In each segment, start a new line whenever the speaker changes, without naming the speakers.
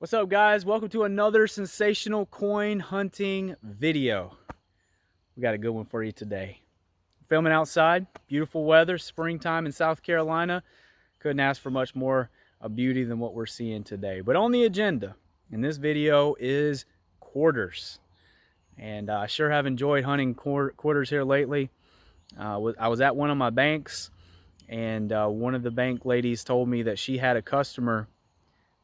What's up, guys? Welcome to another sensational coin hunting video. We got a good one for you today. Filming outside, beautiful weather, springtime in South Carolina. Couldn't ask for much more beauty than what we're seeing today. But on the agenda in this video is quarters. And I sure have enjoyed hunting quarters here lately. I was at one of my banks, and one of the bank ladies told me that she had a customer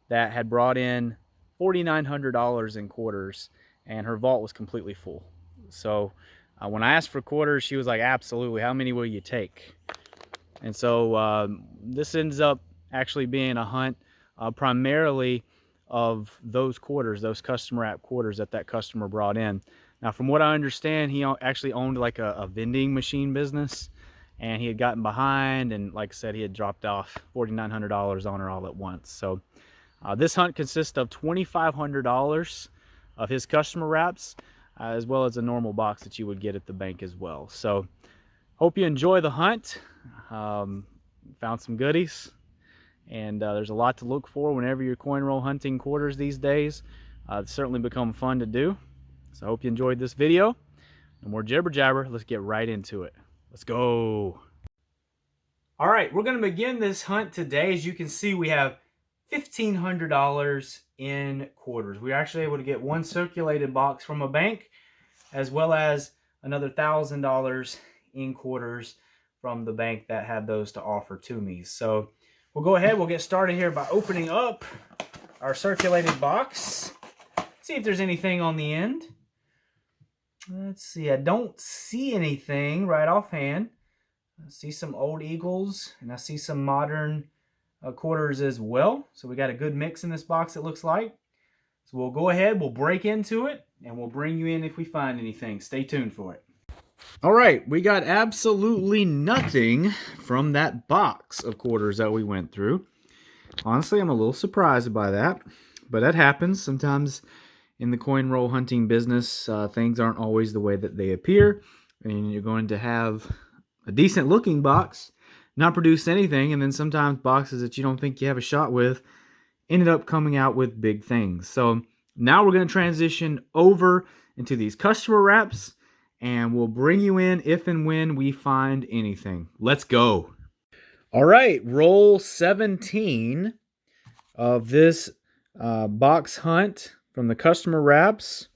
that had brought in $4,900 in quarters, and her vault was completely full. So when I asked for quarters, she was like, absolutely, how many will you take? And so this ends up actually being a hunt primarily of those quarters, those customer app quarters that customer brought in. Now, from what I understand, he actually owned like a vending machine business, and he had gotten behind, and like I said, he had dropped off $4,900 on her all at once. So this hunt consists of $2,500 of his customer wraps, as well as a normal box that you would get at the bank as well. So hope you enjoy the hunt. Found some goodies, and there's a lot to look for whenever you're coin roll hunting quarters these days. It's certainly become fun to do. So I hope you enjoyed this video. No more jibber jabber, let's get right into it. Let's go. All right, we're gonna begin this hunt today. As you can see, we have $1,500 in quarters. We were actually able to get one circulated box from a bank, as well as another $1,000 in quarters from the bank that had those to offer to me. So we'll go ahead, we'll get started here by opening up our circulated box. See if there's anything on the end. Let's see, I don't see anything right offhand. I see some old Eagles, and I see some modern quarters as well. So we got a good mix in this box, it looks like. So we'll go ahead, we'll break into it, and we'll bring you in if we find anything. Stay tuned for it. All right, we got absolutely nothing from that box of quarters that we went through. Honestly, I'm a little surprised by that, but that happens sometimes in the coin roll hunting business. Things aren't always the way that they appear, and you're going to have a decent looking box not produce anything, and then sometimes boxes that you don't think you have a shot with ended up coming out with big things. So now we're going to transition over into these customer wraps, and we'll bring you in if and when we find anything. Let's go. All right, roll 17 of this box hunt from the customer wraps,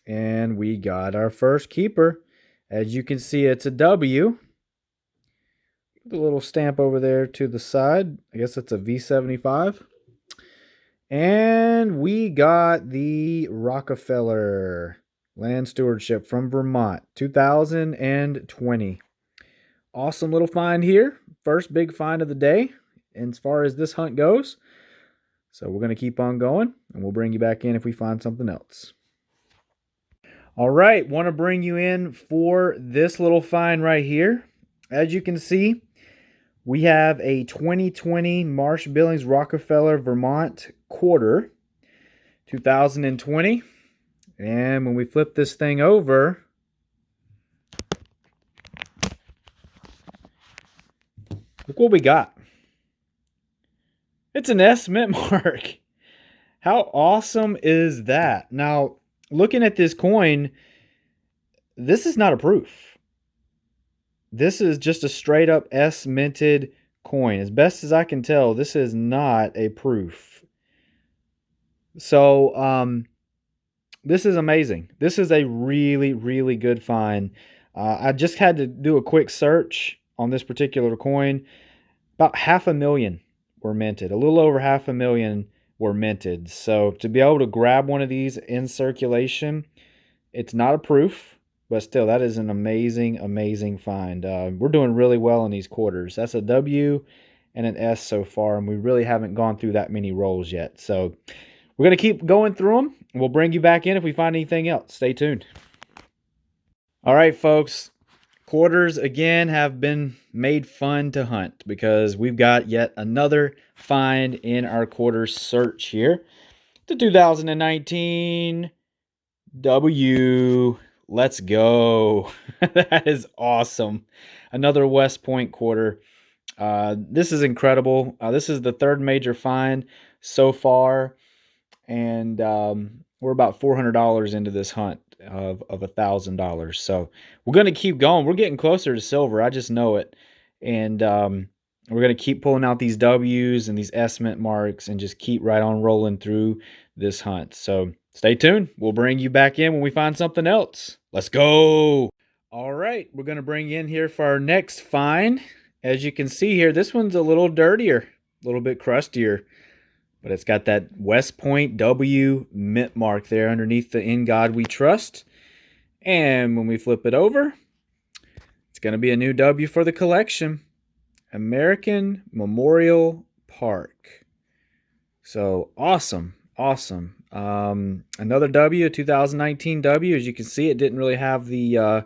and we got our first keeper. As you can see, it's a W. The little stamp over there to the side. I guess it's a V75. And we got the Rockefeller Land Stewardship from Vermont, 2020. Awesome little find here. First big find of the day as far as this hunt goes. So we're going to keep on going, and we'll bring you back in if we find something else. All right, want to bring you in for this little find right here. As you can see, we have a 2020 Marsh Billings Rockefeller Vermont quarter, 2020. And when we flip this thing over, look what we got. It's an S mint mark. How awesome is that? Now, looking at this coin, this is not a proof. This is just a straight up S minted coin. As best as I can tell, this is not a proof. So this is amazing. This is a really, really good find. I just had to do a quick search on this particular coin. About 500,000 were minted. A little over 500,000 were minted. So to be able to grab one of these in circulation, it's not a proof. But still, that is an amazing, amazing find. We're doing really well in these quarters. That's a W and an S so far, and we really haven't gone through that many rolls yet. So we're going to keep going through them. We'll bring you back in if we find anything else. Stay tuned. All right, folks. Quarters, again, have been made fun to hunt because we've got yet another find in our quarters search here. The 2019 W. Let's go. That is awesome. Another West Point quarter. This is incredible. This is the third major find so far. and we're about $400 into this hunt of $1,000. So we're going to keep going. We're getting closer to silver. I just know it. And we're going to keep pulling out these W's and these estimate marks and just keep right on rolling through this hunt. So stay tuned. We'll bring you back in when we find something else. Let's go. All right, we're going to bring you in here for our next find. As you can see here, this one's a little dirtier, a little bit crustier, but it's got that West Point W mint mark there underneath the "In God We Trust." And when we flip it over, it's going to be a new W for the collection. American Memorial Park. So awesome, awesome. Another W, a 2019 W. As you can see, it didn't really have the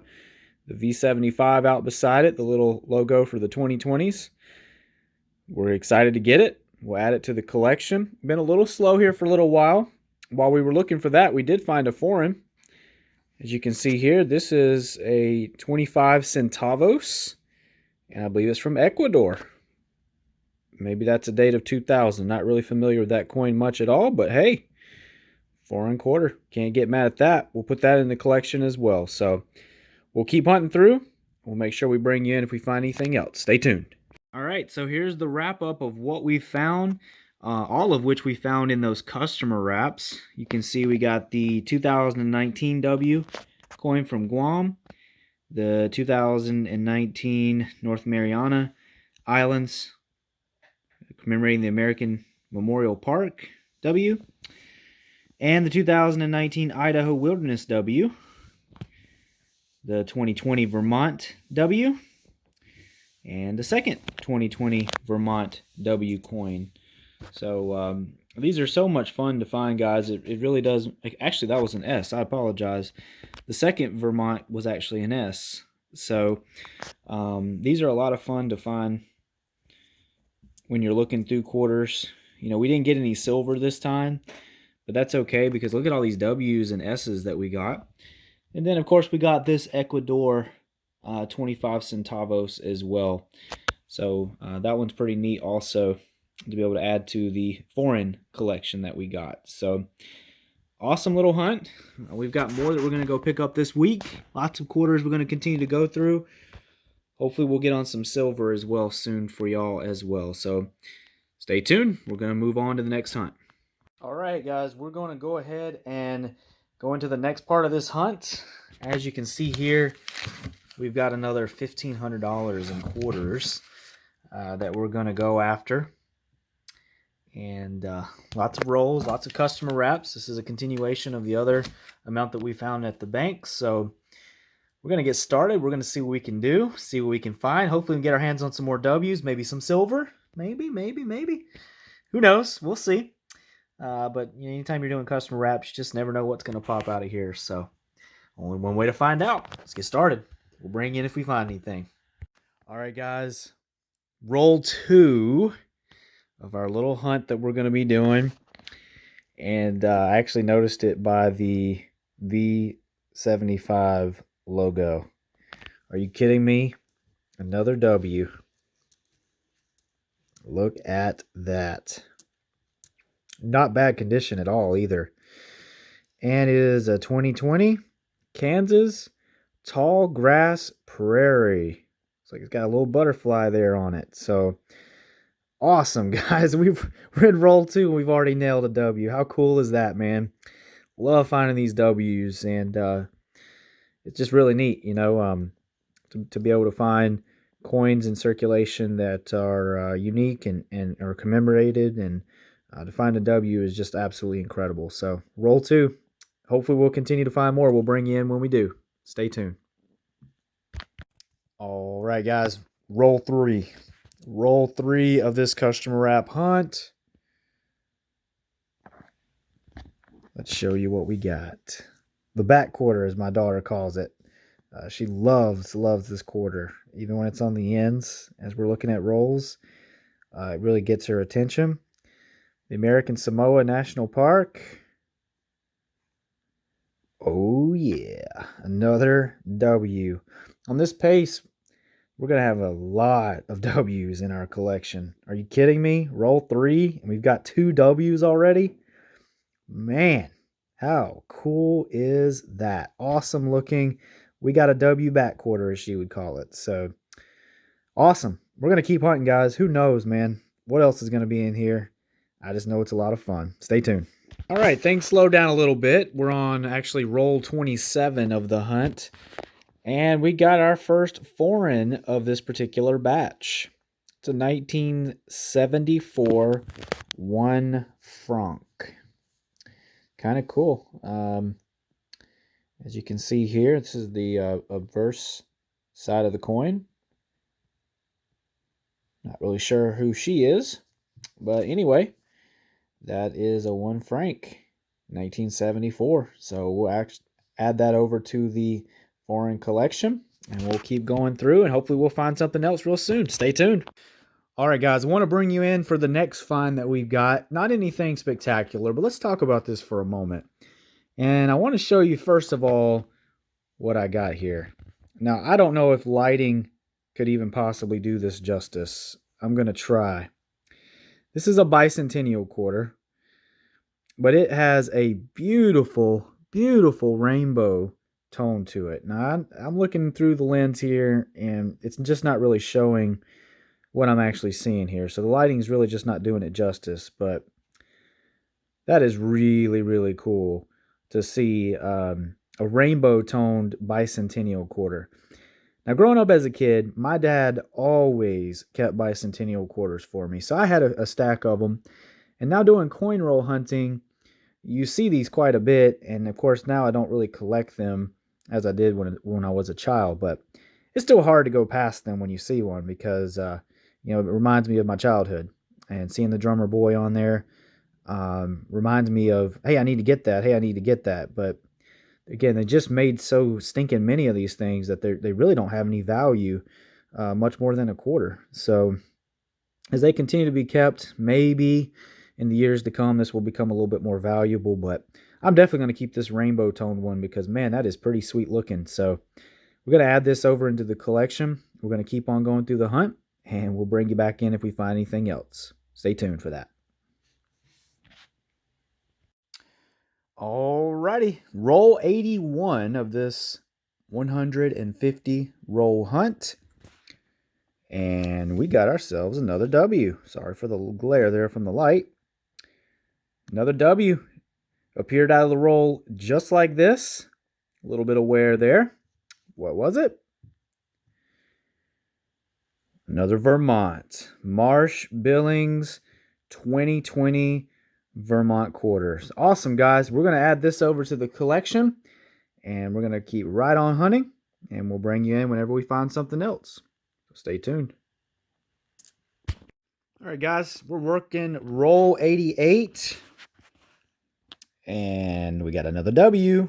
V75 out beside it, the little logo for the 2020s. We're excited to get it. We'll add it to the collection. Been a little slow here for a little while. While we were looking for that, we did find a foreign. As you can see here, this is a 25 centavos, and I believe it's from Ecuador. Maybe that's a date of 2000. Not really familiar with that coin much at all, but hey, foreign quarter. Can't get mad at that. We'll put that in the collection as well. So we'll keep hunting through. We'll make sure we bring you in if we find anything else. Stay tuned. All right, so here's the wrap-up of what we found, all of which we found in those customer wraps. You can see we got the 2019 W coin from Guam, the 2019 North Mariana Islands, commemorating the American Memorial Park W, and the 2019 Idaho Wilderness W, the 2020 Vermont W, and the second 2020 Vermont W coin. So these are so much fun to find, guys. It really does. Actually, that was an S. I apologize. The second Vermont was actually an S. So these are a lot of fun to find when you're looking through quarters. You know, we didn't get any silver this time, but that's okay because look at all these W's and S's that we got. And then, of course, we got this Ecuador 25 centavos as well. So that one's pretty neat also to be able to add to the foreign collection that we got. So awesome little hunt. We've got more that we're going to go pick up this week. Lots of quarters we're going to continue to go through. Hopefully we'll get on some silver as well soon for y'all as well. So stay tuned. We're going to move on to the next hunt. All right, guys, we're going to go ahead and go into the next part of this hunt. As you can see here, we've got another $1,500 in quarters that we're going to go after. And lots of rolls, lots of customer wraps. This is a continuation of the other amount that we found at the bank. So we're going to get started. We're going to see what we can do, see what we can find. Hopefully we can get our hands on some more W's, maybe some silver. Maybe. Who knows? We'll see. But you know, anytime you're doing customer wraps, you just never know what's going to pop out of here. So only one way to find out. Let's get started. We'll bring in if we find anything. All right, guys. Roll 2 of our little hunt that we're going to be doing. And I actually noticed it by the V75 logo. Are you kidding me? Another W. Look at that. Not bad condition at all either. And it is a 2020 Kansas Tall Grass Prairie. It's like it's got a little butterfly there on it. So awesome, guys. We're in roll 2 and we've already nailed a W. How cool is that, man? Love finding these W's, and it's just really neat, you know, to be able to find coins in circulation that are unique and are commemorated, and to find a W is just absolutely incredible. So roll 2. Hopefully we'll continue to find more. We'll bring you in when we do. Stay tuned. All right, guys. Roll 3. Roll 3 of this customer wrap hunt. Let's show you what we got. The back quarter, as my daughter calls it. She loves this quarter. Even when it's on the ends, as we're looking at rolls, it really gets her attention. The American Samoa National Park. Oh yeah, another W. On this pace, we're going to have a lot of W's in our collection. Are you kidding me? Roll 3, and we've got 2 W's already? Man, how cool is that? Awesome looking. We got a W back quarter, as she would call it. So awesome. We're going to keep hunting, guys. Who knows, man? What else is going to be in here? I just know it's a lot of fun. Stay tuned. All right, things slow down a little bit. We're on actually roll 27 of the hunt. And we got our first foreign of this particular batch. It's a 1974 1 franc. Kind of cool. As you can see here, this is the obverse side of the coin. Not really sure who she is, but anyway, that is a 1 franc, 1974. So we'll add that over to the foreign collection, and we'll keep going through, and hopefully we'll find something else real soon. Stay tuned. All right, guys, I want to bring you in for the next find that we've got. Not anything spectacular, but let's talk about this for a moment. And I want to show you, first of all, what I got here. Now, I don't know if lighting could even possibly do this justice. I'm going to try. This is a bicentennial quarter, but it has a beautiful, beautiful rainbow tone to it. Now, I'm looking through the lens here, and it's just not really showing what I'm actually seeing here. So the lighting is really just not doing it justice, but that is really, really cool to see a rainbow-toned bicentennial quarter. Now, growing up as a kid, my dad always kept bicentennial quarters for me. So I had a stack of them. And now doing coin roll hunting, you see these quite a bit. And, of course, now I don't really collect them as I did when I was a child. But it's still hard to go past them when you see one because, it reminds me of my childhood. And seeing the drummer boy on there reminds me of, hey, I need to get that. Hey, I need to get that. But again, they just made so stinking many of these things that they really don't have any value, much more than a quarter. So as they continue to be kept, maybe in the years to come, this will become a little bit more valuable. But I'm definitely going to keep this rainbow toned one because, man, that is pretty sweet looking. So we're going to add this over into the collection. We're going to keep on going through the hunt, and we'll bring you back in if we find anything else. Stay tuned for that. Alrighty, roll 81 of this 150 roll hunt. And we got ourselves another W. Sorry for the glare there from the light. Another W. Appeared out of the roll just like this. A little bit of wear there. What was it? Another Vermont. Marsh Billings 2020 Vermont quarters. Awesome, guys. We're going to add this over to the collection, and we're going to keep right on hunting, and we'll bring you in whenever we find something else. So stay tuned. All right, guys. We're working roll 88, and we got another W.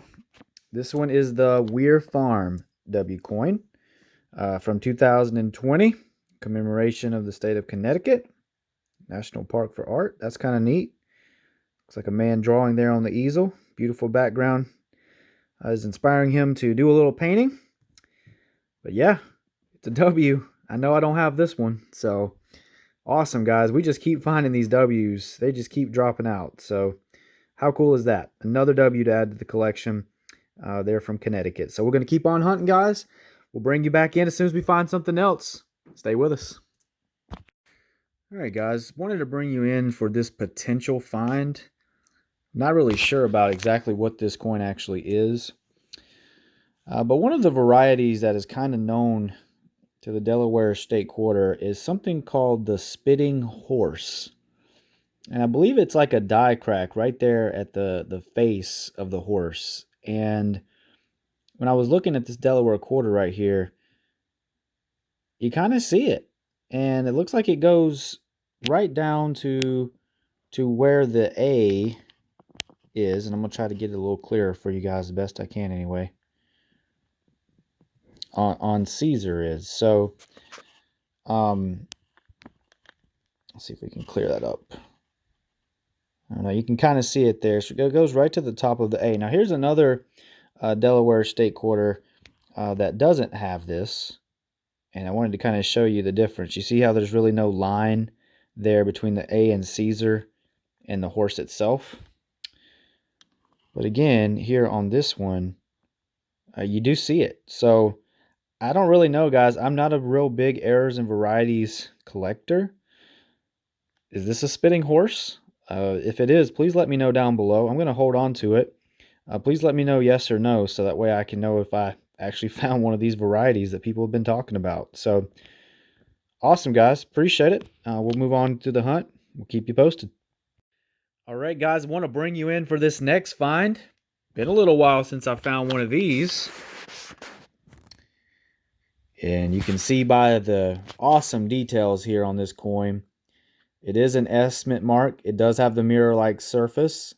This one is the Weir Farm W coin from 2020, commemoration of the state of Connecticut, National Park for Art. That's kind of neat. Looks like a man drawing there on the easel. Beautiful background. Is inspiring him to do a little painting. But yeah, it's a W. I know I don't have this one. So awesome, guys. We just keep finding these W's. They just keep dropping out. So how cool is that? Another W to add to the collection. They're from Connecticut. So we're going to keep on hunting, guys. We'll bring you back in as soon as we find something else. Stay with us. All right, guys. Wanted to bring you in for this potential find. Not really sure about exactly what this coin actually is. But one of the varieties that is kind of known to the Delaware State Quarter is something called the Spitting Horse. And I believe it's like a die crack right there at the face of the horse. And when I was looking at this Delaware Quarter right here, you kind of see it. And it looks like it goes right down to where the A is, and I'm going to try to get it a little clearer for you guys the best I can anyway, on Caesar is. So let's see if we can clear that up. I don't know, you can kind of see it there. So it goes right to the top of the A. Now here's another Delaware State Quarter that doesn't have this, and I wanted to kind of show you the difference. You see how there's really no line there between the A and Caesar and the horse itself? But again, here on this one, you do see it. So I don't really know, guys. I'm not a real big errors and varieties collector. Is this a spitting horse? If it is, please let me know down below. I'm going to hold on to it. Please let me know yes or no, so that way I can know if I actually found one of these varieties that people have been talking about. So awesome, guys. Appreciate it. We'll move on to the hunt. We'll keep you posted. All right, guys. I want to bring you in for this next find. Been a little while since I found one of these. And you can see by the awesome details here on this coin, it is an S mint mark. It does have the mirror-like surface.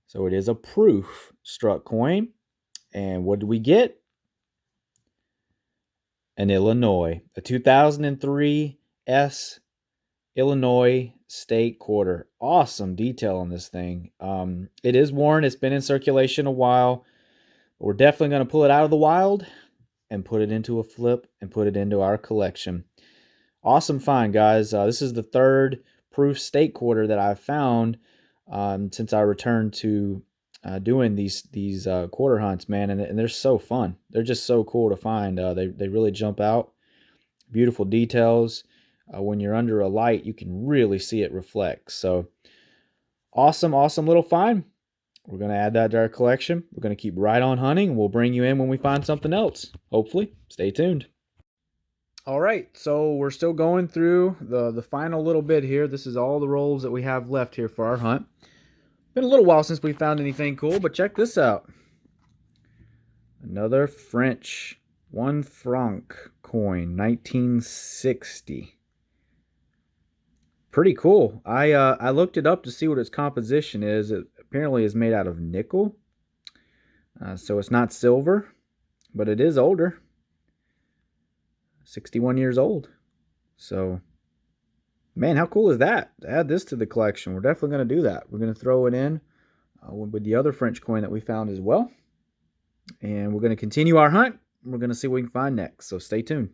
So it is a proof struck coin. And what do we get? An Illinois. A 2003 S Illinois State Quarter. Awesome detail on this thing. It is worn. It's been in circulation a while. We're definitely going to pull it out of the wild and put it into a flip and put it into our collection. Awesome find, guys. This is the third proof State Quarter that I've found since I returned to doing these quarter hunts, man, and they're so fun. They're just so cool to find. They really jump out. Beautiful details. When you're under a light, you can really see it reflect. So awesome little find. We're going to add that to our collection. We're going to keep right on hunting. We'll bring you in when we find something else. Hopefully. Stay tuned. All right, so we're still going through the final little bit here. This is all the rolls that we have left here for our hunt. Been a little while since we found anything cool, but check this out. Another French 1 franc coin, 1960. Pretty cool. I looked it up to see what its composition is. It apparently is made out of nickel. So it's not silver, but it is older. 61 years old. So, man, how cool is that? To add this to the collection. We're definitely going to do that. We're going to throw it in with the other French coin that we found as well. And we're going to continue our hunt. We're going to see what we can find next. So stay tuned.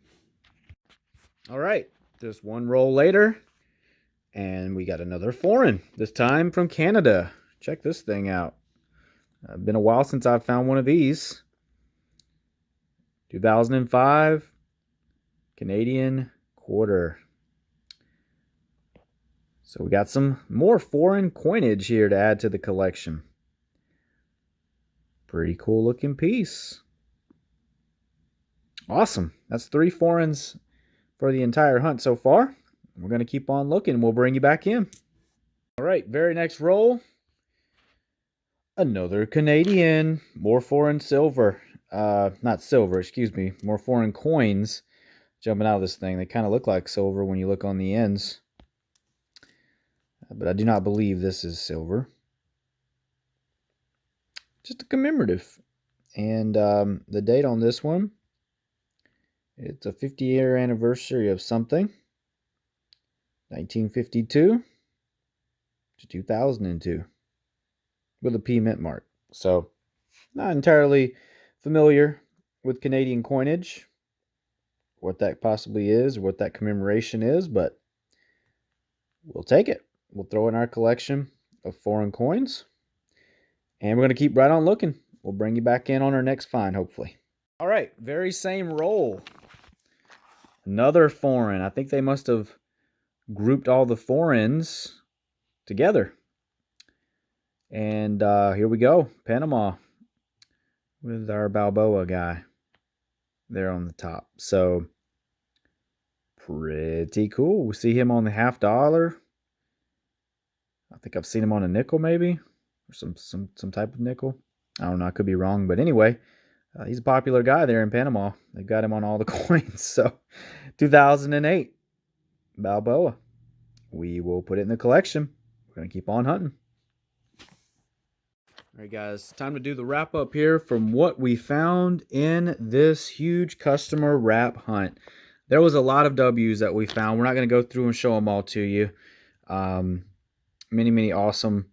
All right. Just one roll later. And we got another foreign. This time from Canada. Check this thing out. Been a while since I've found one of these. 2005 Canadian quarter. So we got some more foreign coinage here to add to the collection. Pretty cool looking piece. Awesome. That's 3 foreigns for the entire hunt so far. We're going to keep on looking. We'll bring you back in. All right, very next roll. Another Canadian. More foreign silver. Not silver, excuse me. More foreign coins jumping out of this thing. They kind of look like silver when you look on the ends. But I do not believe this is silver. Just a commemorative. And the date on this one, it's a 50-year anniversary of something. 1952 to 2002. With a P mint mark. So, not entirely familiar with Canadian coinage. What that possibly is, or what that commemoration is, but we'll take it. We'll throw in our collection of foreign coins. And we're going to keep right on looking. We'll bring you back in on our next find, hopefully. All right, very same roll. Another foreign. I think they must have grouped all the foreigns together. And here we go. Panama with our Balboa guy there on the top. So pretty cool. We see him on the $50. I think I've seen him on a nickel maybe, or some type of nickel. I don't know. I could be wrong, but anyway, he's a popular guy there in Panama. They've got him on all the coins. So 2008 Balboa. We will put it in the collection. We're going to keep on hunting. All right, guys, time to do the wrap up here from what we found in this huge customer wrap hunt. There was a lot of W's that we found. We're not going to go through and show them all to you. Many awesome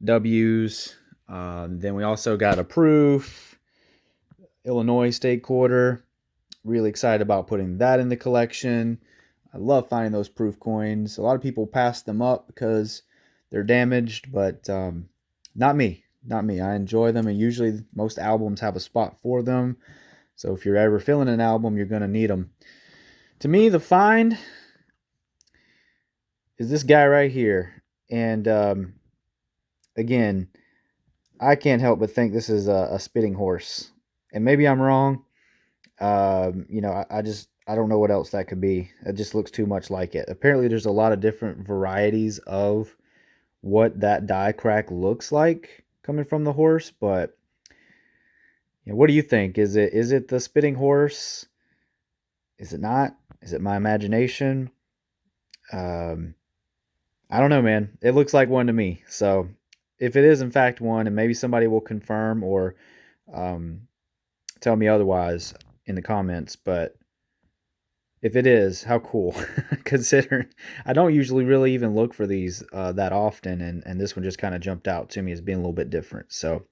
W's. Then we also got a proof, Illinois State Quarter. Really excited about putting that in the collection. I love finding those proof coins. A lot of people pass them up because they're damaged, but not me. not me. I enjoy them, and usually most albums have a spot for them. So if you're ever filling an album, you're going to need them. To me, the find is this guy right here. And again, I can't help but think this is a spitting horse. And maybe I'm wrong. You know, I don't know what else that could be. It just looks too much like it. Apparently, there's a lot of different varieties of what that die crack looks like coming from the horse. But you know, what do you think? Is it the spitting horse? Is it not? Is it my imagination? Um, I don't know, man. It looks like one to me. So if it is in fact one, and maybe somebody will confirm or um, tell me otherwise in the comments, but if it is, how cool. Considering I don't usually really even look for these that often, and this one just kind of jumped out to me as being a little bit different. So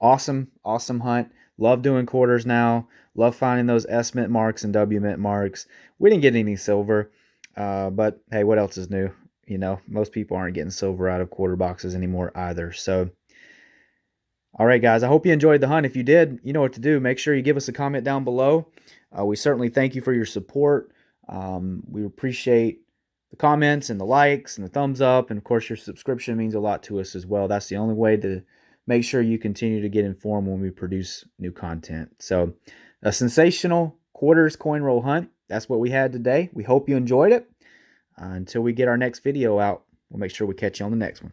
awesome, awesome hunt. Love doing quarters now. Love finding those S mint marks and W mint marks. We didn't get any silver, but hey, what else is new? You know, most people aren't getting silver out of quarter boxes anymore either. So, all right, guys, I hope you enjoyed the hunt. If you did, you know what to do. Make sure you give us a comment down below. We certainly thank you for your support. We appreciate the comments and the likes and the thumbs up. And, of course, your subscription means a lot to us as well. That's the only way to make sure you continue to get informed when we produce new content. So, a sensational quarters coin roll hunt. That's what we had today. We hope you enjoyed it. Until we get our next video out, we'll make sure we catch you on the next one.